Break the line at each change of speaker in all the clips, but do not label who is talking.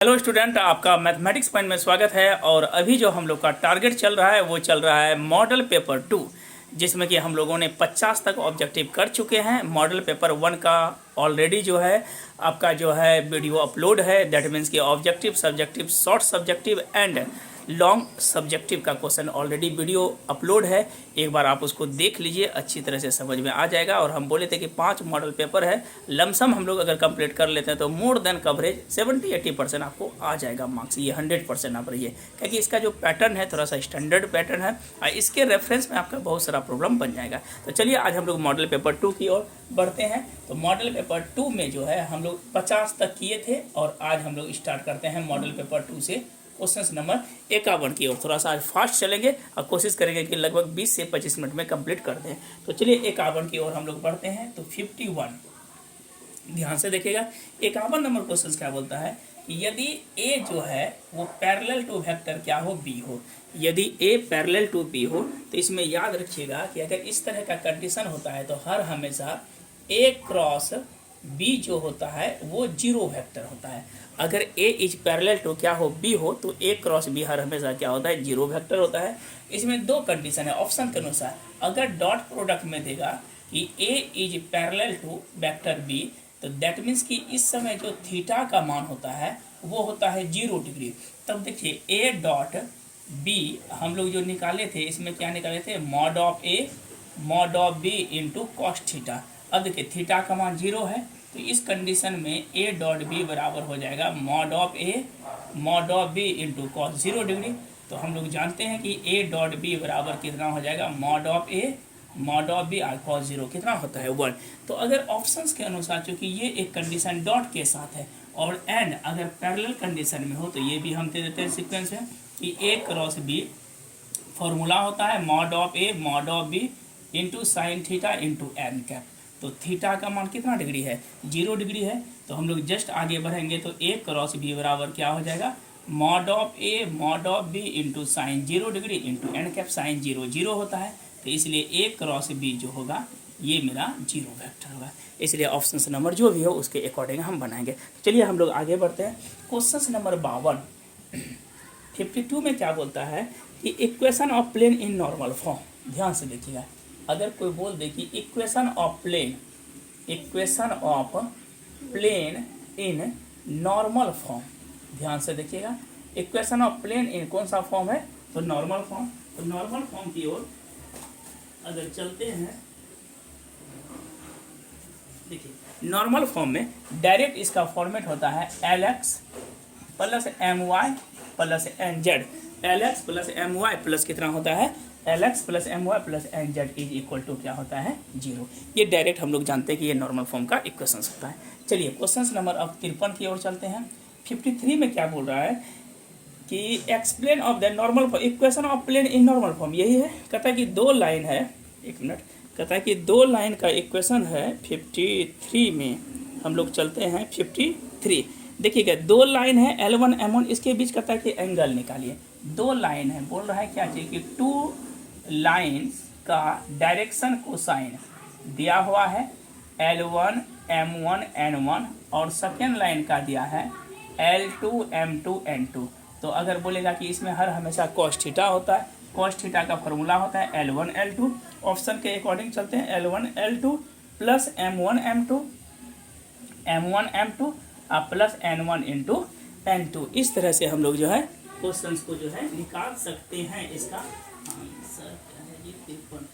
Hello student, आपका mathematics point में स्वागत है। और अभी जो हम लोग का टारगेट चल रहा है वो चल रहा है मॉडल पेपर 2, जिसमें कि हम लोगों ने 50 तक ऑब्जेक्टिव कर चुके हैं। मॉडल पेपर 1 का ऑलरेडी जो है आपका जो है वीडियो अपलोड है। दैट मीन्स कि objective, subjective, short subjective and long subjective का क्वेश्चन ऑलरेडी वीडियो अपलोड है। एक बार आप उसको देख लीजिए, अच्छी तरह से समझ में आ जाएगा। और हम बोले थे कि 5 मॉडल पेपर है, लमसम हम लोग अगर कंप्लीट कर लेते हैं तो मोर देन कवरेज 70-80% आपको आ जाएगा मार्क्स। ये 100% आप रहिए, क्योंकि इसका जो पैटर्न है थोड़ा सा स्टैंडर्ड पैटर्न है और इसके रेफरेंस में आपका बहुत सारा प्रॉब्लम बन जाएगा। तो चलिए आज हम लोग मॉडल पेपर 2 की ओर बढ़ते हैं। तो मॉडल पेपर 2 में जो है हम लोग 50 तक किए थे और आज हम लोग स्टार्ट करते हैं मॉडल पेपर 2 से क्वेश्चन नंबर 51 की ओर। थोड़ा सा आज फास्ट चलेंगे और कोशिश करेंगे कि लगभग 20 से 25 मिनट में कंप्लीट कर दें। तो चलिए 51 की ओर हम लोग बढ़ते हैं। तो 51 ध्यान से देखिएगा। 51 नंबर क्वेश्चन क्या बोलता है कि यदि ए जो है वो पैरेलल टू वेक्टर क्या हो, बी हो। यदि ए पैरेलल टू बी हो तो इसमें याद रखिएगा कि अगर इस तरह का कंडीशन होता है तो हर हमेशा ए क्रॉस बी जो होता है वो जीरो वेक्टर होता है। अगर ए इज पैरेलल टू क्या हो, बी हो, तो ए क्रॉस बी हर हमेशा क्या होता है, जीरो वेक्टर होता है। इसमें दो कंडीशन है ऑप्शन के अनुसार। अगर डॉट प्रोडक्ट में देगा कि A is parallel to vector B, तो दैट मीन्स कि इस समय जो थीटा का मान होता है वो होता है 0 डिग्री। तब देखिए ए डॉट बी हम लोग जो निकाले थे, इसमें क्या निकाले थे, mod of A mod of B into cos theta. अब देखिए थीटा का मान 0 है, तो इस कंडीशन में ए डॉट बी बराबर हो जाएगा mod of A mod of B into cos 0 degree. तो हम लोग जानते हैं कि ए डॉट बी बराबर कितना हो जाएगा, mod of A mod of B और कॉस 0 कितना होता है 1। तो अगर ऑप्शंस के अनुसार, चूंकि ये एक कंडीशन डॉट के साथ है और एंड अगर पैरेलल कंडीशन में हो तो ये भी हम दे देते हैं सीक्वेंस है कि ए क्रॉस बी फॉर्मूला होता है mod of A mod of B into sine theta into N cap. तो थीटा का मान कितना डिग्री है, 0 डिग्री है। तो हम लोग जस्ट आगे बढ़ेंगे तो ए क्रॉस बी बराबर क्या हो जाएगा, mod of A mod of B into sine 0 degree into N cap. Sine 0 0 होता है, तो इसलिए ए क्रॉस बी जो होगा ये मेरा 0 वेक्टर होगा। इसलिए ऑप्शन नंबर जो भी हो उसके अकॉर्डिंग हम बनाएंगे। चलिए हम लोग आगे बढ़ते हैं। क्वेश्चन नंबर 52 52 में क्या बोलता है कि equation of plane in normal form. ध्यान से देखिएगा, अगर कोई बोल दे कि equation of plane in normal form, ध्यान से देखिएगा, इक्वेशन ऑफ प्लेन इन कौन सा फॉर्म है, तो नॉर्मल फॉर्म। तो नॉर्मल फॉर्म की ओर अगर चलते हैं, देखिए नॉर्मल फॉर्म में डायरेक्ट इसका फॉर्मेट होता है L X plus M Y plus N Z. L X plus M Y plus कितना होता है, L X plus M Y plus N Z is equal to क्या होता है, 0। ये डायरेक्ट हम लोग जानते हैं कि ये नॉर्मल फॉर्म का इक्वेशन होता है। चलिए क्वेश्चन नंबर अब 53 की ओर चलते हैं। 53 में क्या बोल रहा है कि explain of the normal equation of plane in normal form. यही है, कहता है कि दो लाइन है, एक मिनट, कहता है कि दो लाइन का इक्वेशन है। 53 में हम लोग चलते हैं 53। देखिएगा दो लाइन है L1 M1, इसके बीच कहता है कि एंगल निकालिए। दो लाइन है, बोल रहा है क्या चाहिए कि टू लाइन्स का डायरेक्शन कोसाइन दिया हुआ है L1 M1 N1 और सेकेंड लाइन का दिया है L2 M2 N2। तो अगर बोलेगा कि इसमें हर हमेशा cos थीटा होता है, cos थीटा का फॉर्मूला होता है L1 L2। ऑप्शन के अकॉर्डिंग चलते हैं, L1 L2 plus M1 M2 M1 M2 plus N1 into N2। इस तरह से हम लोग जो है क्वेश्चंस को जो है निकाल सकते हैं। इसका आंसर क्या है, ये 53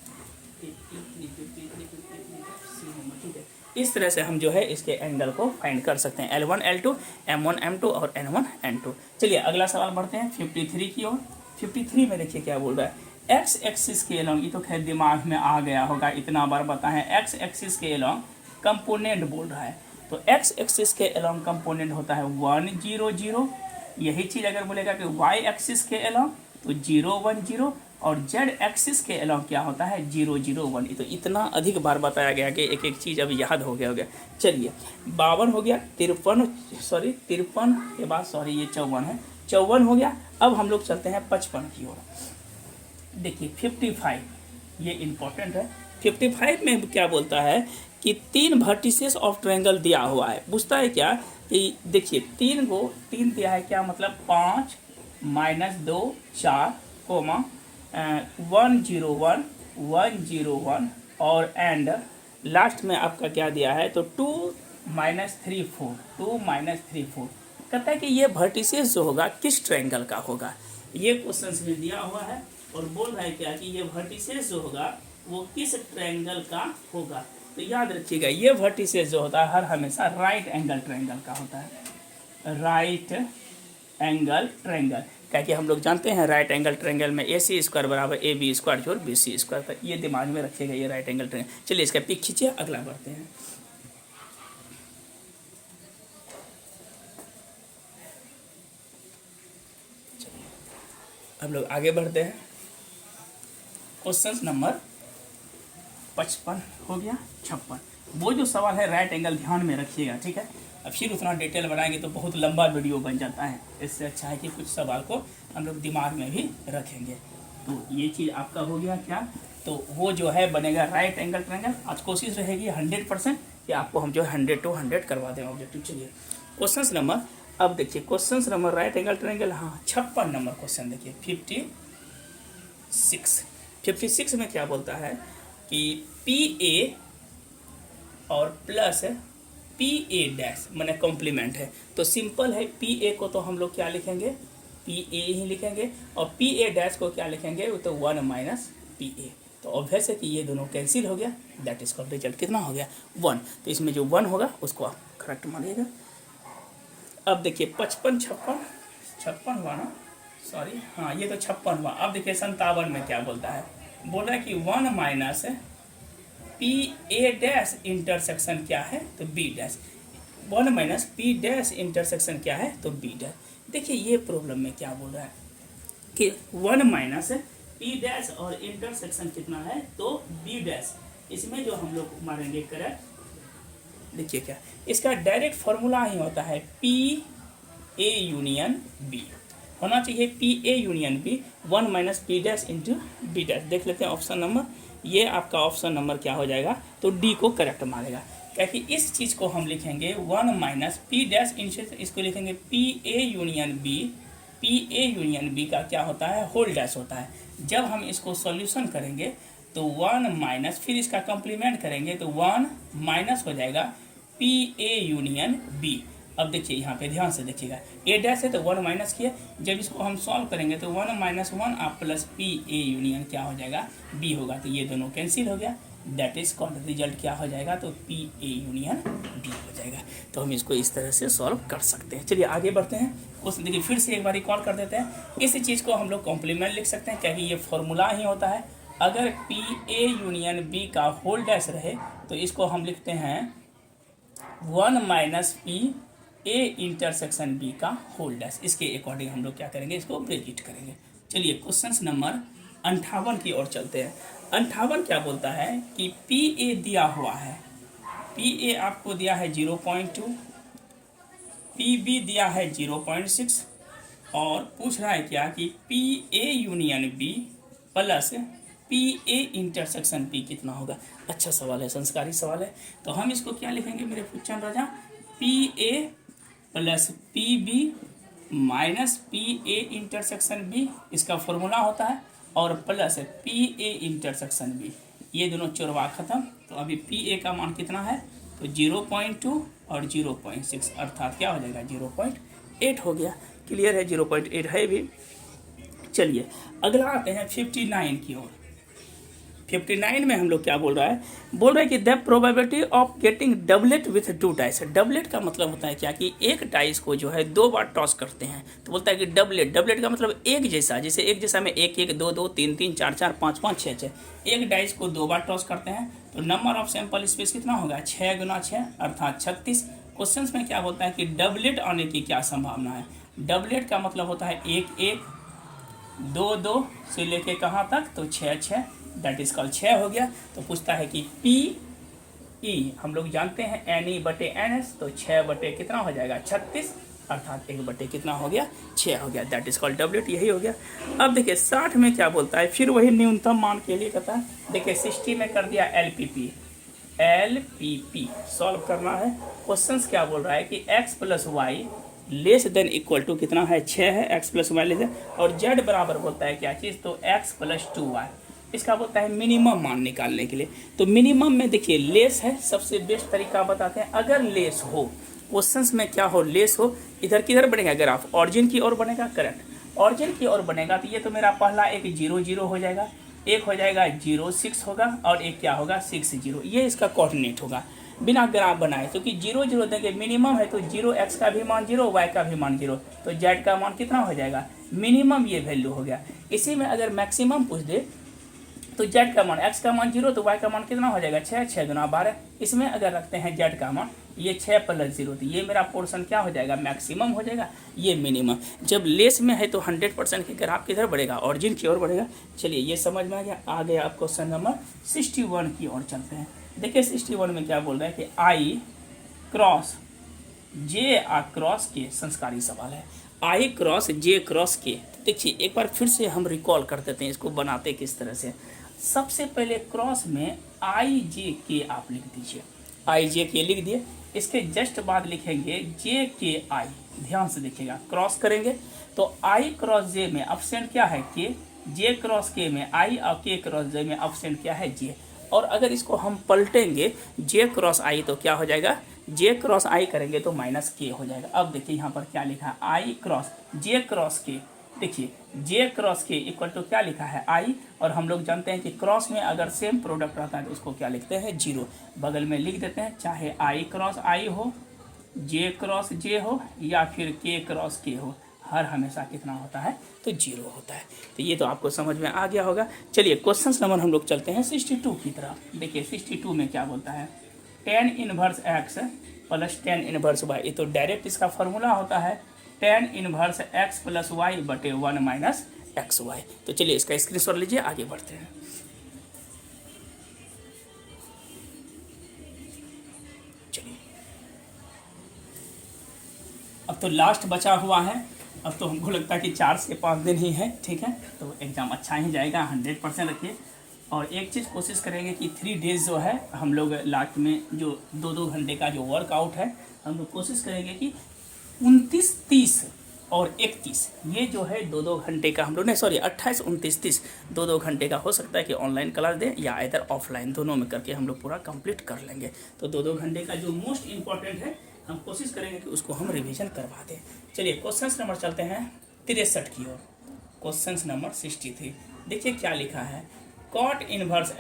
ठीक है। इस तरह से हम जो है इसके एंगल को फाइंड कर सकते हैं, L1 L2 M1 M2 और N1 N2। चलिए अगला सवाल बढ़ते हैं 53 की ओर। 53 में देखिए क्या बोल रहा है, एक्स एक्सिस के एलोंग, ये तो खैर दिमाग में आ गया होगा, इतना बार बताएं, एक्स एक्सिस के एलोंग कंपोनेंट बोल रहा है। तो एक्स एक्सिस के एलोंग कंपोनेंट होता है 1 0 0। यही चीज़ अगर बोलेगा कि वाई एक्सिस के एलोंग तो 0 1 0 और जेड एक्सिस के एलोंग क्या होता है 0 0 1। तो इतना अधिक बार बताया गया कि एक एक चीज़ अब याद हो गया। चलिए 52 हो गया, 53 के बाद ये 54 है, 54 हो गया। अब हम लोग चलते हैं 55 की ओर। देखिए 55 ये इम्पोर्टेंट है। 55 में क्या बोलता है कि 3 वर्टिसेस ऑफ ट्रायंगल दिया हुआ है। पूछता है क्या कि देखिए 3 दिया है, क्या मतलब 5 -2 4 कोमा 101 101 और एंड लास्ट में आपका क्या दिया है, तो 2 -3 4 2 -3 4। कहता है कि ये वर्टिसेस जो होगा किस ट्रायंगल का होगा, ये क्वेश्चन में दिया हुआ है और बोल रहा है क्या कि ये वर्टिसेस जो होगा वो किस ट्रायंगल का होगा। तो याद रखिएगा ये वर्टिसेस जो होता है हर हमेशा राइट एंगल ट्रायंगल का होता है, राइट एंगल ट्रायंगल। क्या कि हम लोग जानते हैं राइट एंगल ट्रायंगल में AC² बराबर AB² जोड़ BC², तो ये दिमाग में रखिएगा ये राइट एंगल ट्रायंगल। चलिए इसका पिक खींचिए, अगला बढ़ते हैं। हम लोग आगे बढ़ते हैं। क्वेश्चन नंबर 55 हो गया 56। वो जो सवाल है राइट एंगल ध्यान में रखिएगा, ठीक है। अब फिर उतना डिटेल बनाएंगे तो बहुत लंबा वीडियो बन जाता है, इससे अच्छा है कि कुछ सवाल को हम लोग दिमाग में भी रखेंगे। तो ये चीज़ आपका हो गया क्या, तो वो जो है बनेगा राइट एंगल ट्रायंगल। आज कोशिश रहेगी 100% कि आपको हम जो है 100 to 100 करवा दें ऑब्जेक्टिव। चलिए क्वेश्चन नंबर, अब देखिए question number right angle triangle, हाँ 56 नंबर क्वेश्चन देखिए 56 में क्या बोलता है कि PA और प्लस PA डैश मैंने कॉम्प्लीमेंट है, तो सिंपल है PA को तो हम लोग क्या लिखेंगे, PA ही लिखेंगे और PA डैश को क्या लिखेंगे, वो तो 1 - PA। तो ऑब्वियस है कि ये दोनों कैंसिल हो गया, दैट इज कॉल्ड रिजल्ट कितना हो गया 1। तो इसमें जो 1 होगा उसको आप करेक्ट मानिएगा। अब देखिए 55 56 हुआ ना, सॉरी हाँ ये तो 56 हुआ। अब देखिए 57 में क्या बोलता है, बोल रहा है कि 1 - PA डैश इंटरसेक्शन क्या है, तो B dash. 1 - P dash intersection क्या है, तो B डैश। देखिए ये प्रॉब्लम में क्या बोल रहा है कि 1 - P डैश और इंटरसेक्शन कितना है, तो B डैश। इसमें जो हम लोग मारेंगे करेक्ट, देखिए क्या इसका डायरेक्ट फॉर्मूला ही होता है PA यूनियन B होना चाहिए, PA union B 1 - P dash into B dash. देख लेते हैं ऑप्शन नंबर, ये आपका ऑप्शन नंबर क्या हो जाएगा, तो D को करेक्ट मारेगा। क्योंकि इस चीज़ को हम लिखेंगे 1 - P डैश इंटू, इसको लिखेंगे PA union B। PA union B का क्या होता है, होल डैश होता है। जब हम इसको सॉल्यूशन करेंगे तो 1 फिर इसका कॉम्प्लीमेंट करेंगे तो 1 - हो जाएगा PA यूनियन B। अब देखिए यहाँ पे ध्यान से देखिएगा, A डैश है तो 1 - किया, जब इसको हम सॉल्व करेंगे तो 1 - 1 आप प्लस PA यूनियन क्या हो जाएगा, B होगा। तो ये दोनों कैंसिल हो गया, दैट इज कॉल्ड रिजल्ट क्या हो जाएगा, तो PA यूनियन B हो जाएगा। तो हम इसको इस तरह से सॉल्व कर सकते हैं। चलिए आगे बढ़ते हैं। उस देखिए फिर से एक बार रिकॉल कर देते हैं। इस चीज़ को हम लोग कॉम्प्लीमेंट लिख सकते हैं, क्योंकि ये फॉर्मूला ही होता है। अगर PA यूनियन B का होल डैश रहे तो इसको हम लिखते हैं 1 - PA इंटरसेक्शन B का होल डैश। इसके अकॉर्डिंग हम लोग क्या करेंगे, इसको ब्रेकेट करेंगे। चलिए क्वेश्चन नंबर 58 की ओर चलते हैं। 58 क्या बोलता है कि PA दिया हुआ है, PA आपको दिया है 0.2, PB दिया है 0.6 और पूछ रहा है क्या कि PA union B plus PA intersection P कितना होगा। अच्छा सवाल है, संस्कारी सवाल है। तो हम इसको क्या लिखेंगे मेरे फुच्चन राजा, PA plus PB minus PA intersection B, इसका फॉर्मूला होता है, और प्लस PA इंटरसेक्शन B। ये दोनों चोरवा खत्म। तो अभी PA का मान कितना है, तो 0.2 और 0.6 अर्थात क्या हो जाएगा 0.8 हो गया। क्लियर है, 0.8 है भी। चलिए अगला आते हैं 59 की ओर। 59 में हम लोग क्या बोल रहा है कि the probability of getting doublet with 2 dice. Doublet का मतलब होता है क्या कि एक डाइस को जो है 2 बार टॉस करते हैं, तो बोलता है कि डबलेट का मतलब एक जैसा, जैसे एक जैसा में 1 1 2 2 3 3 4 4 5 5 6 6। एक डाइस को 2 बार टॉस करते हैं तो नंबर ऑफ सैंपल स्पेस कितना होगा, 6 × 6 अर्थात 36। क्वेश्चन में क्या बोलता है कि डबलेट आने की क्या संभावना है। डबलेट का मतलब होता है 1 1 2 2 से लेके कहाँ तक, तो 6 6, दैट इज कॉल्ड 6 हो गया। तो पूछता है कि PE हम लोग जानते हैं NE/NS, तो 6 बटे कितना हो जाएगा 36 अर्थात 1 बटे कितना हो गया 6 हो गया, दैट इज कॉल्ड डबलेट। यही हो गया। अब देखिए 60 में क्या बोलता है, फिर वही न्यूनतम मान के लिए कहता है। देखिए 60 में कर दिया LPP, LPP सॉल्व करना है। क्वेश्चन क्या बोल रहा है कि x plus Y less than equal to कितना है 6 है, x plus Y less than, और z बराबर बोलता है क्या चीज़, तो x प्लस 2y। इसका बोलता है मिनिमम मान निकालने के लिए। तो मिनिमम में देखिए लेस है, सबसे बेस्ट तरीका बताते हैं। अगर लेस हो, क्वेश्चंस में क्या हो, लेस हो, इधर किधर बनेगा ग्राफ, ऑरिजिन की ओर बनेगा, करेक्ट, ऑरिजिन की ओर बनेगा। तो ये तो मेरा पहला एक 0 0 हो जाएगा, एक हो जाएगा 0 6 होगा, और एक क्या होगा 6 0, ये इसका कोऑर्डिनेट होगा बिना ग्राफ बनाए। क्योंकि 0 0 देंगे मिनिमम है, तो 0 x का भी मान 0, y का भी मान 0, तो z का मान कितना हो जाएगा, मिनिमम ये वैल्यू हो गया। इसी में अगर मैक्सिमम पूछ दे तो z का मान, x का मान 0, तो y का मान कितना हो जाएगा 6, 6 गुना 12। इसमें अगर रखते हैं z का मान ये 6 प्लस 0, तो ये मेरा पोर्शन क्या हो जाएगा, मैक्सिमम हो जाएगा, ये मिनिमम। जब लेस में है तो 100% की ग्राफ किधर बढ़ेगा, ऑरिजिन की ओर बढ़ेगा। चलिए ये समझ में आ गया। आगे आप क्वेश्चन नंबर 61 की ओर चलते हैं। देखिए 61 में क्या बोल रहा है कि I क्रॉस J क्रॉस के, संस्कारी सवाल है, I क्रॉस J क्रॉस के। देखिए एक बार फिर से हम रिकॉल कर देते हैं, इसको बनाते किस तरह से। सबसे पहले क्रॉस में IJK आप लिख दीजिए, IJK लिख दिए। इसके जस्ट बाद लिखेंगे JKI, ध्यान से देखिएगा, क्रॉस करेंगे तो I क्रॉस J में ऑप्शन क्या है K, J क्रॉस K में I, और K क्रॉस J में ऑप्शन क्या है J। और अगर इसको हम पलटेंगे J क्रॉस I तो क्या हो जाएगा, J क्रॉस I करेंगे तो माइनस K हो जाएगा। अब देखिए यहाँ पर क्या लिखा है, I cross J cross K। देखिए J cross K equal to क्या लिखा है I, और हम लोग जानते हैं कि क्रॉस में अगर सेम प्रोडक्ट रहता है तो उसको क्या लिखते हैं, 0। बगल में लिख देते हैं, चाहे I क्रॉस I हो, J क्रॉस J हो, या फिर K क्रॉस K हो, हर हमेशा कितना होता है, तो 0 होता है। तो ये तो आपको समझ में आ गया होगा। चलिए क्वेश्चन नंबर हम लोग चलते हैं 62 की तरफ। देखिए 62 में क्या बोलता है, tan inverse x plus tan inverse y। ये तो डायरेक्ट इसका फॉर्मूला होता है tan inverse x plus Y बटे 1 माइनस एक्स वाई। तो चलिए इसका स्क्रीनशॉट लीजिए, आगे बढ़ते हैं। चलिए अब तो लास्ट बचा हुआ है, अब तो हमको लगता है कि 4 से 5 दिन ही है, ठीक है, तो एग्ज़ाम अच्छा ही जाएगा, 100% रखिए। और एक चीज़ कोशिश करेंगे कि 3 डेज़ जो है हम लोग लास्ट में जो 2-2 घंटे का जो वर्कआउट है, हम लोग कोशिश करेंगे कि 29, 30 और 31 ये जो है 2-2 घंटे का हम लोग, नहीं सॉरी 28, 29, 30 2-2 घंटे का हो सकता है कि ऑनलाइन क्लास दें या इधर ऑफलाइन, दोनों में करके हम लोग पूरा कंप्लीट कर लेंगे। तो 2-2 घंटे का जो मोस्ट इम्पॉर्टेंट है हम कोशिश करेंगे कि उसको हम रिवीजन करवा दें। चलिए क्वेश्चन नंबर चलते हैं 63 की ओर। क्वेश्चन नंबर 63 देखिए क्या लिखा है, कॉट इनवर्स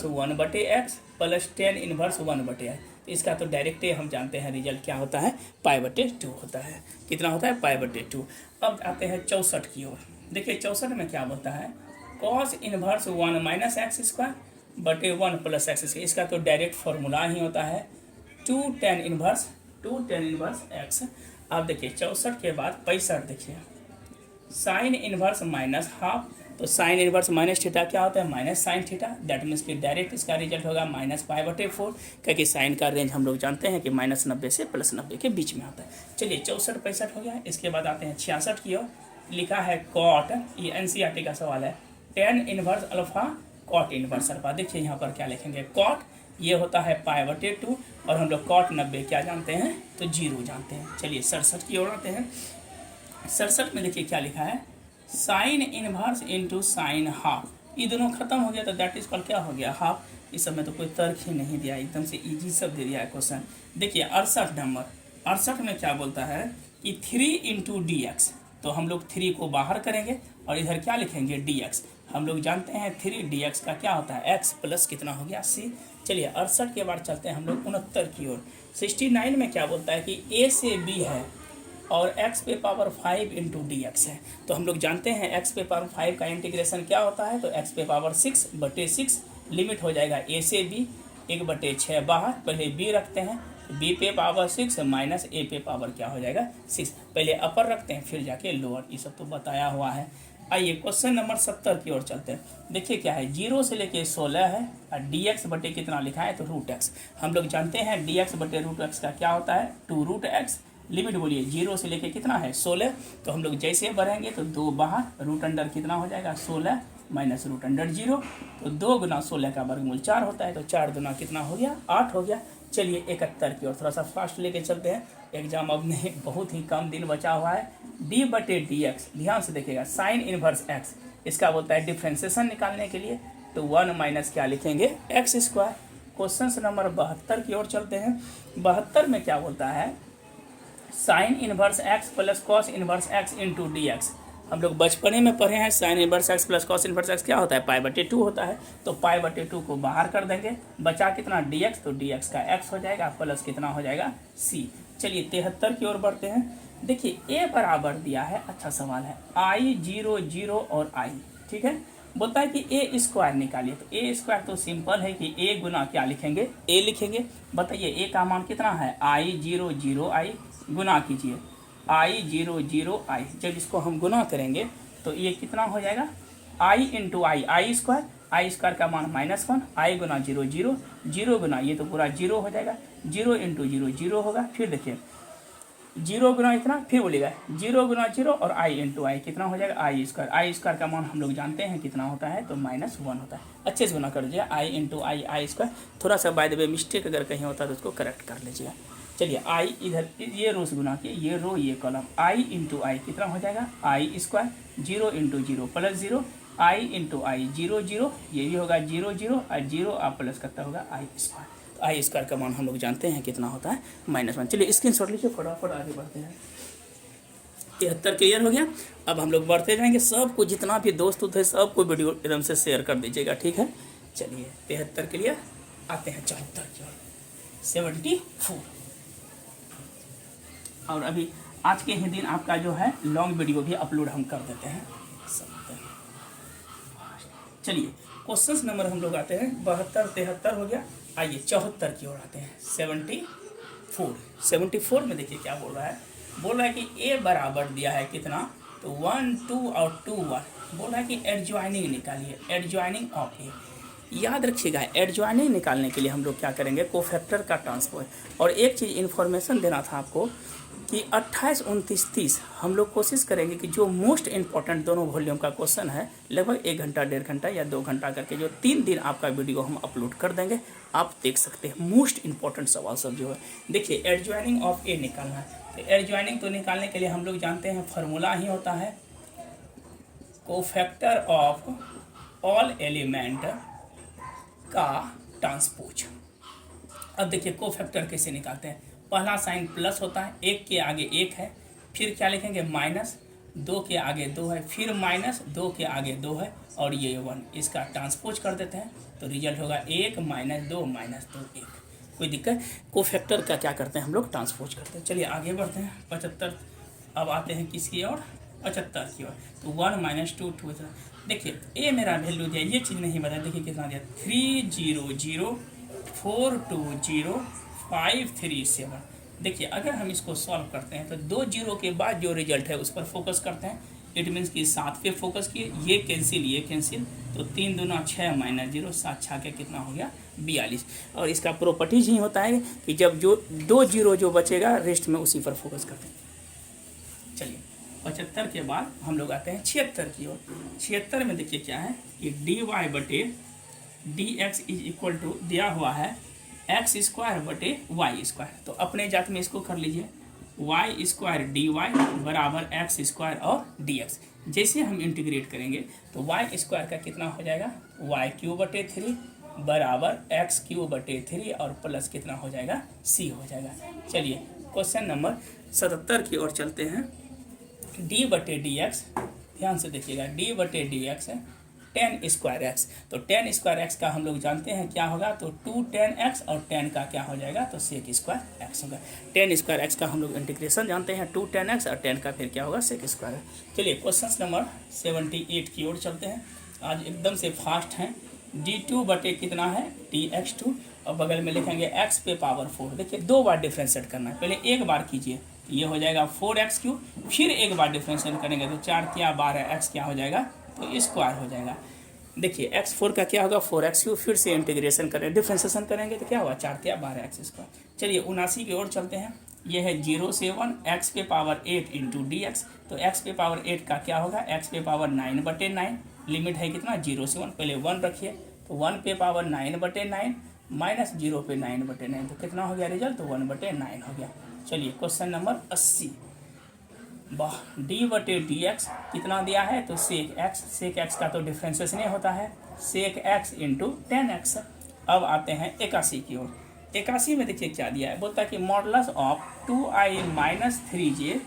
1 बटे एक्स प्लस tan इनवर्स 1 बटे एक्स। तो इसका तो डायरेक्ट हम जानते हैं रिजल्ट क्या होता है, π/2 होता है। कितना होता है, π/2। अब आते हैं 64 की ओर। देखिए 64 में क्या बोलता है, cos inverse 1 minus x square बटे 1 प्लस एक्स स्क्वायर। इसका तो डायरेक्ट फॉर्मूला ही होता है 2 tan इनवर्स एक्स। अब देखिए 64 के बाद 65 देखिए, साइन इनवर्स माइनस हाफ। तो साइन इनवर्स माइनस थीटा क्या होता है, minus sine theta. That means कि डायरेक्ट इसका रिजल्ट होगा माइनस π/4, क्योंकि साइन का रेंज हम लोग जानते हैं कि -90 से +90 के बीच में आता है। चलिए 64 65 हो गया। इसके बाद आते हैं 66 की ओर। लिखा है कॉट, ये NCERT का सवाल है, tan inverse alpha cot inverse alpha. देखिए यहाँ पर क्या लिखेंगे, कॉट ये होता है π/2, और हम लोग कॉट 90 क्या जानते हैं, तो 0 जानते हैं। चलिए 67 की ओर आते हैं। 67 में देखिए क्या लिखा है, sine inverse into sine half. ये दोनों खत्म हो गया तो दैट इज कॉल्ड क्या हो गया, हाफ। इस समय तो कोई तर्क ही नहीं दिया, एकदम से इजी सब दे दिया है क्वेश्चन। देखिए 68 नंबर, 68 में क्या बोलता है कि 3 इंटू डी एक्स। तो हम लोग 3 को बाहर करेंगे और इधर क्या लिखेंगे, डी एक्स। हम लोग जानते हैं 3 dx का क्या होता है, x प्लस कितना हो गया, c। चलिए 68 के बाद चलते हैं हम लोग 69 की ओर। 69 में क्या बोलता है कि a से b है और x पे पावर 5 इंटू डी एक्स है। तो हम लोग जानते हैं x पे पावर 5 का इंटीग्रेशन क्या होता है, तो x पे पावर 6/6 लिमिट हो जाएगा a से b, 1/6 बाहर, पहले b रखते हैं, b पे पावर 6 माइनस a पे पावर क्या हो जाएगा 6। पहले अपर रखते हैं फिर जाके लोअर, ये सब तो बताया हुआ है। आइए क्वेश्चन नंबर 70 की ओर चलते हैं। देखिए क्या है, 0 से लेके 16 है और dx बटे कितना लिखा है, तो √x। हम लोग जानते हैं dx बटे √x का क्या होता है, 2√x। लिमिट बोलिए 0 से लेके कितना है 16। तो हम लोग जैसे बढ़ेंगे तो 2 बाहर, रूट अंडर कितना हो जाएगा 16, माइनस रूट अंडर 0। तो 2 गुना 16 का वर्गमूल 4 होता है, तो 4 दुना कितना हो गया 8 हो गया। चलिए 71 की ओर थोड़ा सा फास्ट लेके चलते हैं, एग्जाम अब नहीं, बहुत ही कम दिन बचा हुआ है। d/dx, ध्यान से देखिएगा, साइन इनवर्स x, इसका बोलता है डिफ्रेंसिएशन निकालने के लिए, तो 1 माइनस क्या लिखेंगे x स्क्वायर। क्वेश्चन नंबर 72 की ओर चलते हैं। 72 में क्या बोलता है, sine inverse x plus cos inverse x into D x. हम लोग बचपने में पढ़े हैं sine inverse x plus cos inverse x क्या होता है, पाई/2 होता है। तो पाई/2 को बाहर कर देंगे, बचा कितना dx, तो dx का x हो जाएगा प्लस कितना हो जाएगा c। चलिए 73 की ओर बढ़ते हैं। देखिए a बराबर दिया है, अच्छा सवाल है, i 0 0 और i, ठीक है। बोलता है कि ए स्क्वायर निकालिए, तो ए स्क्वायर तो सिंपल है कि ए गुना क्या लिखेंगे, ए लिखेंगे। बताइए ए का मान कितना है, i 0 0 i, गुना कीजिए i 0 0 i। जब इसको हम गुना करेंगे तो ये कितना हो जाएगा, i इंटू आई स्क्वायर का मान -1, i गुना 0 0 0 गुना ये तो पूरा 0 हो जाएगा, 0 इंटू 0 0 होगा। फिर देखिए 0 गुना इतना, फिर बोलेगा 0 गुना 0 और i इंटू आई कितना हो जाएगा, आई स्क्वायर का मान हम लोग जानते हैं कितना होता है, तो -1 होता है। अच्छे से गुना कर लीजिएगा, i इंटू आई स्क्वायर। थोड़ा सा बाय द वे मिस्टेक अगर कहीं होता है तो उसको करेक्ट कर लीजिएगा। चलिए i इधर ये रो से गुना किए, ये रो ये कॉलम, i इंटू आई कितना हो जाएगा, I square, 0 into 0 plus 0, i into I 0 0, ये भी होगा 0 0 और 0 आप प्लस करता होगा आई स्क्वायर। तो आई स्क्वायर का मान हम लोग जानते हैं कितना होता है, -1। चलिए स्क्रीनशॉट लीजिए, फटाफट आगे बढ़ते हैं। 73 क्लियर हो गया। अब हम लोग बढ़ते जाएंगे, सबको जितना भी दोस्त थे सबको वीडियो एकदम से शेयर कर दीजिएगा, ठीक है। चलिए 73 क्लियर, आते हैं 74 की ओर, 74। और अभी आज के ही दिन आपका जो है लॉन्ग वीडियो भी अपलोड हम कर देते हैं। चलिए क्वेश्चन नंबर हम लोग आते हैं 72 73 हो गया। आइए 74 की ओर आते हैं, 74 में देखिए क्या बोल रहा है, बोल रहा है कि a बराबर दिया है कितना, तो 1 2 और 2 1। बोल रहा है कि एडजॉइनिंग निकालिए, एडजॉइनिंग ऑफ ए। याद रखिएगा एडजॉइनिंग निकालने के लिए हम लोग क्या करेंगे, कोफैक्टर का ट्रांसपोज। और एक चीज़ इन्फॉर्मेशन देना था आपको कि 28 29 30 हम लोग कोशिश करेंगे कि जो मोस्ट इम्पॉर्टेंट दोनों वॉल्यूम का क्वेश्चन है, लगभग 1 घंटा 1.5 घंटा या 2 घंटा करके जो 3 दिन आपका वीडियो हम अपलोड कर देंगे, आप देख सकते हैं। मोस्ट इम्पॉर्टेंट सवाल सब जो है, देखिए एडजॉइनिंग ऑफ ए निकालना है। तो एडजॉइनिंग तो निकालने के लिए हम लोग जानते हैं फार्मूला ही होता है कोफैक्टर ऑफ ऑल एलिमेंट का ट्रांसपोज। अब देखिए कोफैक्टर कैसे निकालते हैं, पहला साइन प्लस होता है, 1 के आगे 1 है, फिर क्या लिखेंगे माइनस, 2 के आगे 2 है, फिर माइनस 2 के आगे 2 है और ये 1, इसका ट्रांसपोज कर देते हैं तो रिजल्ट होगा 1 - 2 - 2 1। कोई दिक्कत, कोफैक्टर का क्या करते हैं हम लोग, ट्रांसपोज करते हैं। चलिए आगे बढ़ते हैं 75। अब आते हैं किसकी ओर, 75 की ओर। तो 1 - 2 2। देखिए ए मेरा वैल्यू दिया, ये चीज़ नहीं बताया, देखिए कितना दिया, 3 0 0 4 2 0 5 3 7। देखिए अगर हम इसको सॉल्व करते हैं तो 2 0 के बाद जो रिजल्ट है उस पर फोकस करते हैं, इट मीन्स कि 7 पे फोकस किए, ये कैंसिल, तो 3 दूना 6 - 0 7 6 के कितना हो गया 42। और इसका प्रॉपर्टीज ही होता है कि जब जो 2 0 जो बचेगा रेस्ट में उसी पर फोकस करते हैं। चलिए 75 के बाद हम लोग आते हैं 76 की ओर। 76 में देखिए क्या है कि dy/dx इज इक्वल टू दिया हुआ है x स्क्वायर बटे वाई स्क्वायर। तो अपने जात में इसको कर लीजिए, वाई स्क्वायर dy बराबर x स्क्वायर और dx। जैसे हम इंटीग्रेट करेंगे तो वाई स्क्वायर का कितना हो जाएगा, y³ / 3 बराबर x³ / 3 और प्लस कितना हो जाएगा c हो जाएगा। चलिए क्वेश्चन नंबर 77 की ओर चलते हैं। d/dx, ध्यान से देखिएगा, d/dx है tan स्क्वायर x। तो tan स्क्वायर x का हम लोग जानते हैं क्या होगा, तो 2 tan x और tan का क्या हो जाएगा, तो sec स्क्वायर x होगा। tan स्क्वायर x का हम लोग इंटीग्रेशन जानते हैं, 2 tan x और tan का फिर क्या होगा sec स्क्वायर। चलिए क्वेश्चन नंबर 78 की ओर चलते हैं। आज एकदम से फास्ट हैं। d2 बटे कितना है dx2 और बगल में लिखेंगे x पे पावर 4। देखिए 2 बार डिफ्रेंशिएट करना है, पहले एक बार कीजिए तो ये हो जाएगा 4x3, फिर एक बार डिफ्रेंशिएट करेंगे तो 4 × 12 x क्या हो जाएगा, तो स्क्वायर हो जाएगा। देखिए x4 का क्या होगा 4x3, फिर से इंटीग्रेशन करें डिफ्रेंशिएशन करेंगे तो क्या होगा 4 × 12 x स्क्वायर। चलिए 79 की ओर चलते हैं। यह है 0 से 1 x पे पावर 8 इंटू dx। तो x पे पावर 8 का क्या होगा, x पे पावर 9/9 लिमिट है कितना 0 से 1, पहले 1 रखिए तो 1 पे पावर 9/9 माइनस 0 पे 9/9 तो कितना हो गया रिजल्ट, तो 1/9 हो गया। चलिए क्वेश्चन नंबर 80, d/dx कितना दिया है, तो sec x का तो डिफ्रेंशिएशन होता है sec x इंटू 10x। अब आते हैं 81 की ओर। 81 में देखिए क्या दिया है, बोलता है कि modulus of 2i minus 3j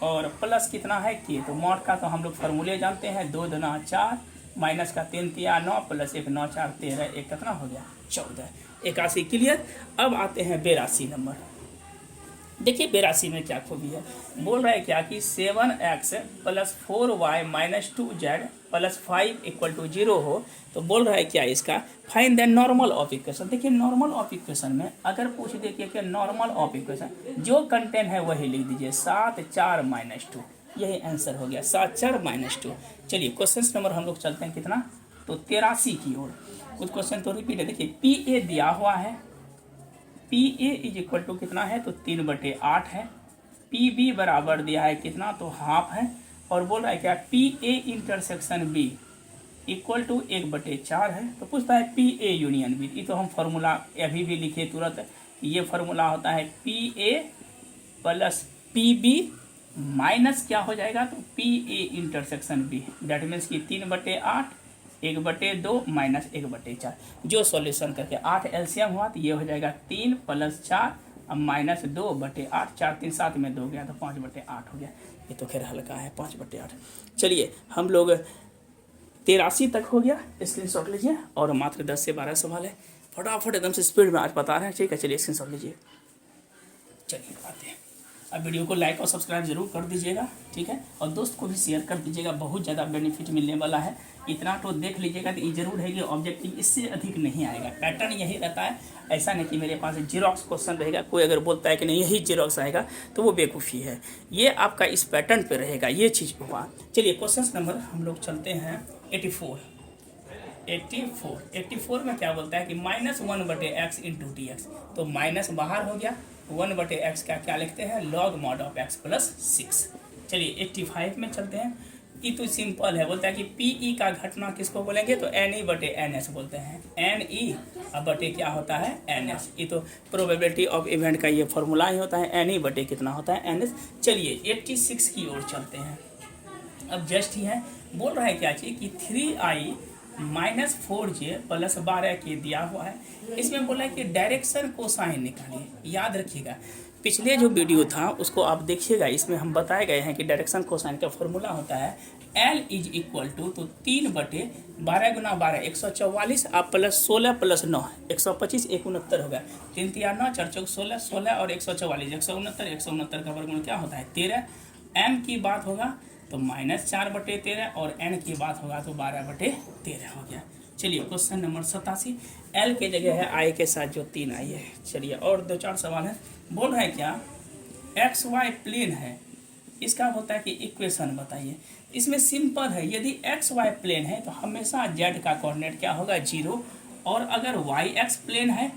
और प्लस कितना है k, तो मॉड का तो हम लोग फार्मूले जानते हैं, 2 दूना 4 माइनस का 3 तिया 9 प्लस 1 9 4 13 1 कितना हो गया 14। 81 क्लियर। अब आते हैं 82 नंबर। देखिए 82 में क्या खूबी है, बोल रहा है क्या कि 7x plus 4y minus 2z plus 5 equal to 0 हो, तो बोल रहा है क्या इसका find the normal of equation. देखिए नॉर्मल ऑफ इक्वेशन में अगर पूछ देखिए कि नॉर्मल ऑफ इक्वेशन जो कंटेंट है वही लिख दीजिए, 7 4 माइनस 2, यही आंसर हो गया 7 4 माइनस 2। चलिए क्वेश्चन नंबर हम लोग चलते हैं कितना, तो 83 की ओर। कुछ क्वेश्चन तो रिपीट है, देखिए पी ए दिया हुआ है, P A is equal to कितना है, तो 3/8 है। पी बी बराबर दिया है कितना, तो हाफ है। और बोल रहा है क्या P A intersection B equal to 1/4 है। तो पूछता है पी ए यूनियन बी, ये तो हम फार्मूला अभी भी लिखे तुरंत, ये फार्मूला होता है P A plus P B minus क्या हो जाएगा, तो P A intersection B, that means कि 3/8 1/2 माइनस 1/4, जो सॉल्यूशन करके 8 एलसीएम हुआ तो ये हो जाएगा 3 + 4 अब माइनस 2/8, 4 3 7 में 2 गया तो 5/8 हो गया। ये तो खैर हल्का है 5/8। चलिए हम लोग 83 तक हो गया, स्क्रीनशॉट लीजिए और मात्र 10 से 12 सवाल है, फटाफट एकदम से स्पीड में आज बता रहे हैं, ठीक है। चलिए स्क्रीनशॉट लीजिए। चलिए आते हैं, अब वीडियो को लाइक और सब्सक्राइब जरूर कर दीजिएगा, ठीक है, और दोस्त को भी शेयर कर दीजिएगा, बहुत ज़्यादा बेनिफिट मिलने वाला है। इतना तो देख लीजिएगा तो ये जरूर है कि ऑब्जेक्टिव इससे अधिक नहीं आएगा, पैटर्न यही रहता है। ऐसा नहीं कि मेरे पास जीरोक्स क्वेश्चन रहेगा, कोई अगर बोलता है कि नहीं यही जीरोक्स आएगा तो वो बेवकूफ़ी है, ये आपका इस पैटर्न पे रहेगा, ये चीज़ हुआ। चलिए क्वेश्चन नंबर हम लोग चलते हैं 84 में क्या बोलता है कि -1/x इंटू डी एक्स, तो माइनस बाहर हो गया, 1/x का क्या लिखते हैं लॉग मॉड ऑफ x + 6। चलिए 85 में चलते हैं, ये तो सिंपल है, बोलता है कि पी ई का घटना किसको बोलेंगे, तो NE/NS बोलते हैं, NE अब बटे क्या होता है NS, ये तो प्रोबेबिलिटी ऑफ इवेंट का ये फॉर्मूला ही होता है, NE/ कितना होता है NS। चलिए 86 की ओर चलते हैं, अब जस्ट ही है, बोल रहा है क्या चीज़ कि 3i माइनस 4j प्लस 12 के दिया हुआ है। इसमें बोला है कि डायरेक्शन कोसाइन निकालिए। याद रखिएगा पिछले जो वीडियो था उसको आप देखिएगा, इसमें हम बताए गए हैं कि डायरेक्शन कोसाइन का फॉर्मूला होता है L इज इक्वल टू, तो 3/12 × 12 144 आप प्लस 16 + 9 125 1 69 होगा, 3 3 9 4 4 16 16 और 144 169 169 का वर्गमूल क्या होता है 13। m की बात होगा तो -4/13 और n की बात होगा तो 12/13 हो गया। चलिए क्वेश्चन नंबर 87, L के जगह है I के साथ जो 3 आई है। चलिए और 2-4 सवाल है, बोल रहा है क्या XY प्लेन है, इसका होता है कि इक्वेशन बताइए। इसमें सिंपल है, यदि XY प्लेन है तो हमेशा Z का कोऑर्डिनेट क्या होगा 0, और अगर YX प्लेन है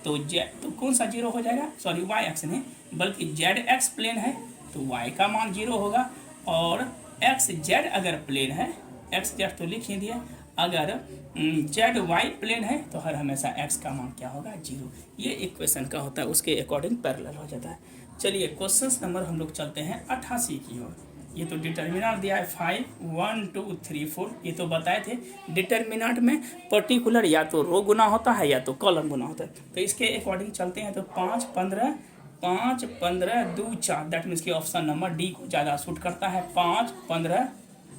तो तो कौन सा 0 हो जाएगा, सॉरी YX नहीं बल्कि ZX प्लेन है तो Y का मान 0 होगा, और XZ अगर प्लेन है, XZ तो लिख ही दिया, अगर ZY प्लेन है तो हर हमेशा x का मान क्या होगा 0। ये इक्वेशन का होता है, उसके अकॉर्डिंग पैरेलल हो जाता है। चलिए क्वेश्चन नंबर हम लोग चलते हैं 88 की ओर। ये तो डिटर्मिनेंट दिया है 5 1 2 3 4, ये तो बताए थे डिटर्मिनेंट में पर्टिकुलर या तो रो गुना होता है या तो कॉलम गुना होता है, तो इसके अकॉर्डिंग चलते हैं। तो 5 15 5 15 2 4, दैट मीन्स कि ऑप्शन नंबर डी को ज़्यादा सूट करता है। 5 15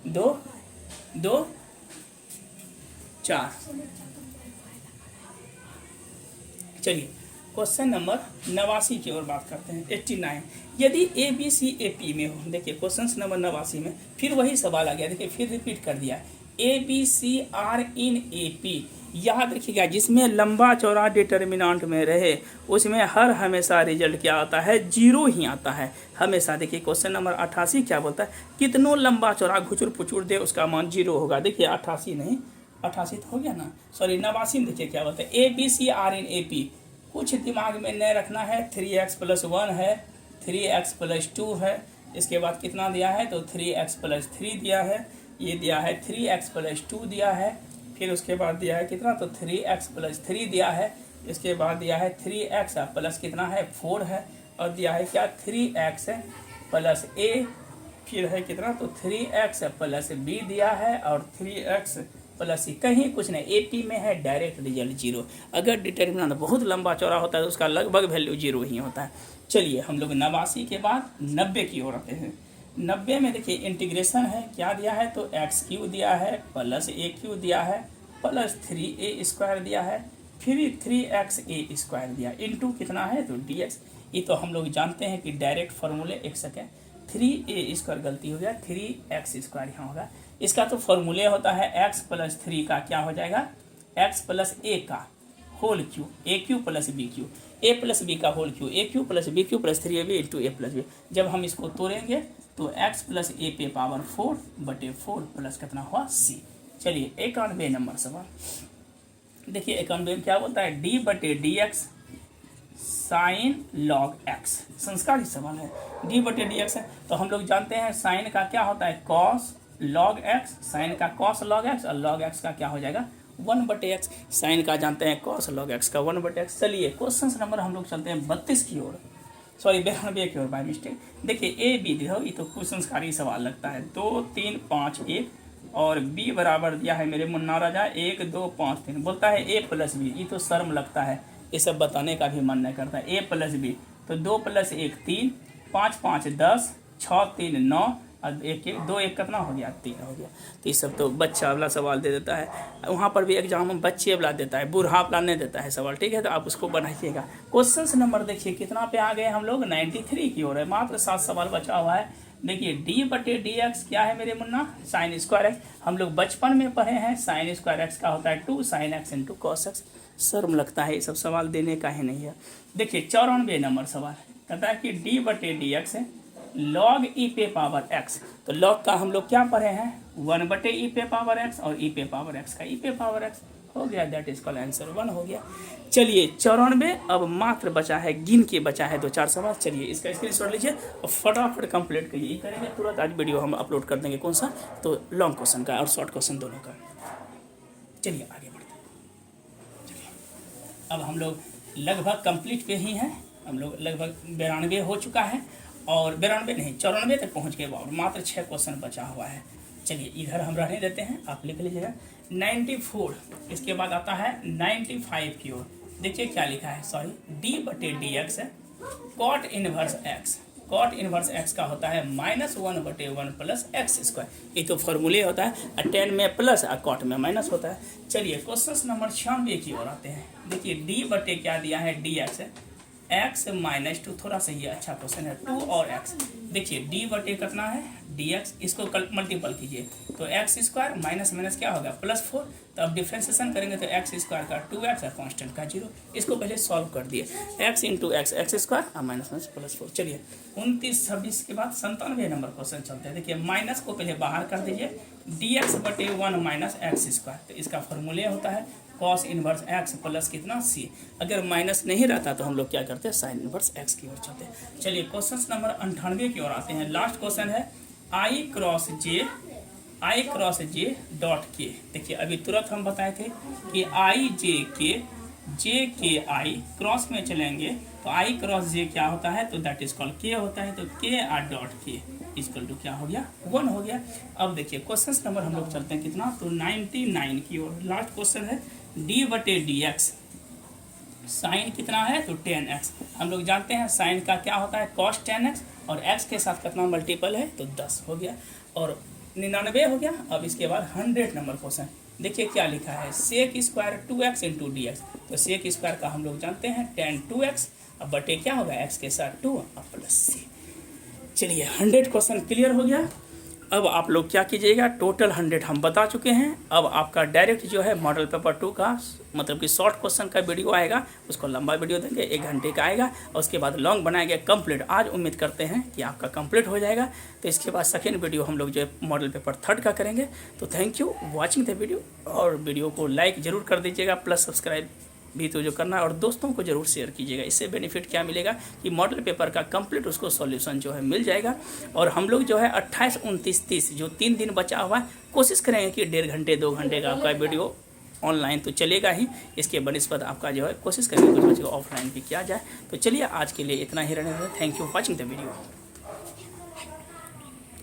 2 2 4। चलिए क्वेश्चन नंबर 89 की ओर बात करते हैं। 89, यदि ABC AP में हो, देखिए क्वेश्चन नंबर 89 में फिर वही सवाल आ गया, देखिए फिर रिपीट कर दिया, ABC are in AP। याद रखिएगा जिसमें लंबा चौड़ा डिटर्मिनेंट में रहे उसमें हर हमेशा रिजल्ट क्या आता है 0 ही आता है हमेशा। देखिए क्वेश्चन नंबर 88 क्या बोलता है, कितनों लंबा चौड़ा घुचुर पुचुर दे उसका मान 0 होगा। देखिए 88 नहीं 88 तो हो गया ना, सॉरी 89 में देखिए क्या बोलता है, ABC are in AP। कुछ दिमाग में नहीं रखना है, 3x + 1 है, 3x + 2 है, इसके बाद कितना दिया है तो 3x + 3 दिया है, ये दिया है 3x + 2 दिया है, फिर उसके बाद दिया है कितना, तो 3x + 3 दिया है, इसके बाद दिया है 3x प्लस कितना है 4 है, और दिया है क्या 3x + a, फिर है कितना, तो 3x + b दिया है, और 3x + c, कहीं कुछ नहीं, 80 में है, डायरेक्ट रिजल्ट 0। अगर डिटर्मिनेंट बहुत लंबा चौड़ा होता है तो उसका लगभग वैल्यू 0 ही होता है। चलिए हम लोग 89 के बाद 90 की ओर आते हैं। 90 में देखिए इंटीग्रेशन है, क्या दिया है, तो x³ दिया है प्लस a³ दिया है प्लस 3a² दिया है, फिर 3xa² दिया, इंटू कितना है, तो dx। ये तो हम लोग जानते हैं कि डायरेक्ट फार्मूले, एक सेकेंड, 3a² गलती हो गया, 3x² यहाँ होगा। इसका तो फॉर्मूले होता है x + 3 का क्या हो जाएगा, x + a का whole cube, a³ + b³, a + b का whole cube, a³ + b³ + 3ab into a + b। जब हम इसको तोड़ेंगे तो x + a पे पावर 4/4 प्लस कितना हुआ c। चलिए 91 नंबर सवाल देखिए। 91 में क्या बोलता है, d/dx साइन log x, संस्कारी सवाल है, d/dx है। तो हम लोग जानते हैं साइन का क्या होता है, cos log x, साइन का cos log x, और log x का क्या हो जाएगा 1/x, साइन का जानते हैं cos log x का 1/x। चलिए क्वेश्चन नंबर हम लोग चलते हैं 32 की ओर, सॉरी 92 की ओर बाय मिस्टेक। देखिए ए बी देखो, ये तो कुछ संस्कारी सवाल लगता है, 2 3 5 1, और b बराबर दिया है मेरे मुन्ना राजा 1 2 5 3, बोलता है a + b, ये तो शर्म लगता है, ये सब बताने का भी मन नहीं करता, a + b, तो 2 + 1 3, 5 5 10, 6 3 9, और 1 2 1 कितना हो गया 3 हो गया। तो ये सब तो बच्चा वाला सवाल दे देता है, वहाँ पर भी एग्जाम में बच्चे वाला देता है, बूढ़ा वाला नहीं देता है सवाल, ठीक है, तो आप उसको बनाइएगा। क्वेश्चन नंबर देखिए कितना पे आ गए हम लोग, 93 की ओर है, मात्र 7 सवाल बचा हुआ है। देखिए d/dx क्या है मेरे मुन्ना, sin स्क्वायर x, हम लोग बचपन में पढ़े हैं, sin स्क्वायर x का होता है 2 sin x × cos x। शर्म लगता है ये सब सवाल देने का ही नहीं है। देखिए 94 नंबर सवाल कहता है कि d/dx log e पे पावर x, तो log का हम लोग क्या पढ़े हैं 1/e पे पावर x, और e पे पावर x का e पे पावर x हो गया, दैट इज कॉल आंसर 1 हो गया। चलिए 94, अब मात्र बचा है, गिन के बचा है 2-4 सवाल। चलिए इसका स्क्रीनशॉट लीजिए और फटाफट कंप्लीट करिए, ये करेंगे तुरंत आज वीडियो हम अपलोड कर देंगे, कौन सा, तो लॉन्ग क्वेश्चन का और शॉर्ट क्वेश्चन दोनों का। चलिए आगे बढ़ते हैं। चलिए अब हम लोग लगभग कंप्लीट पे ही हैं, हम लोग लगभग 92 हो चुका है, और 92 नहीं 94 तक पहुँच गए, और मात्र 6 क्वेश्चन बचा हुआ है। चलिए इधर हम रहने देते हैं, आप लिख लीजिएगा 94, इसके बाद आता है 95 की ओर। देखिए क्या लिखा है, सॉरी d/dx है cot inverse x, cot inverse x का होता है -1/1 प्लस x², ये तो फॉर्मूले होता है, 10 में प्लस और cot में माइनस होता है। चलिए क्वेश्चन नंबर 96 की ओर आते हैं। देखिए d/ क्या दिया है dx है x - 2, थोड़ा सा ये अच्छा क्वेश्चन है, 2 और x। देखिए d/, कितना है dx, इसको मल्टीपल कीजिए तो x² माइनस माइनस क्या होगा +4, तो अब डिफ्रेंसिएशन करेंगे तो x² का 2x और कांस्टेंट का 0, इसको पहले सॉल्व कर दिए, x × x x² और माइनस माइनस +4। चलिए 29 26 के बाद 97 नंबर क्वेश्चन चलते हैं। देखिए माइनस को पहले बाहर कर दीजिए, dx/1 - x², तो इसका फॉर्मूले होता है cos इनवर्स x प्लस कितना c। अगर माइनस नहीं रहता तो हम लोग क्या करते हैं sin इनवर्स x की ओर चलते हैं। चलिए क्वेश्चन नंबर 98 की ओर आते हैं। लास्ट क्वेश्चन है i cross j dot k। देखिए अभी तुरंत हम बताए थे कि i j k i cross में चलेंगे तो i क्रॉस j क्या होता है, तो दैट इज कॉल्ड k होता है, तो k और डॉट k इक्वल टू क्या हो गया 1 हो गया। अब देखिए क्वेश्चन नंबर हम लोग चलते हैं कितना, तो 99 की ओर। लास्ट क्वेश्चन है d/dx साइन कितना है, तो 10x। हम लोग जानते हैं साइन का क्या होता है cos 10x, और x के साथ कितना मल्टीपल है, तो 10 हो गया, और 99 हो गया। अब इसके बाद 100 नंबर क्वेश्चन देखिए क्या लिखा है, sec² 2x × dx, तो sec² का हम लोग जानते हैं tan 2x, अब बटे क्या होगा x के साथ 2 और प्लस c। चलिए 100 क्वेश्चन क्लियर हो गया। अब आप लोग क्या कीजिएगा, टोटल 100 हम बता चुके हैं। अब आपका डायरेक्ट जो है मॉडल पेपर 2 का मतलब कि शॉर्ट क्वेश्चन का वीडियो आएगा, उसको लंबा वीडियो देंगे 1 घंटे का आएगा, और उसके बाद लॉन्ग बनाएंगे कंप्लीट। आज उम्मीद करते हैं कि आपका कंप्लीट हो जाएगा, तो इसके बाद सेकेंड वीडियो हम लोग जो है मॉडल पेपर 3 का करेंगे। तो thank you watching the video, और वीडियो को लाइक ज़रूर कर दीजिएगा प्लस सब्सक्राइब भी तो जो करना है, और दोस्तों को जरूर शेयर कीजिएगा। इससे बेनिफिट क्या मिलेगा कि मॉडल पेपर का कंप्लीट उसको सॉल्यूशन जो है मिल जाएगा। और हम लोग जो है 28, 29, 30 जो 3 दिन बचा हुआ है, कोशिश करेंगे कि 1.5 घंटे 2 घंटे का आपका वीडियो ऑनलाइन तो चलेगा ही, इसके बनस्पत आपका जो है कोशिश करेंगे कुछ बच्चों को ऑफलाइन भी किया जाए। तो चलिए आज के लिए इतना ही रहने दें। Thank you watching the video.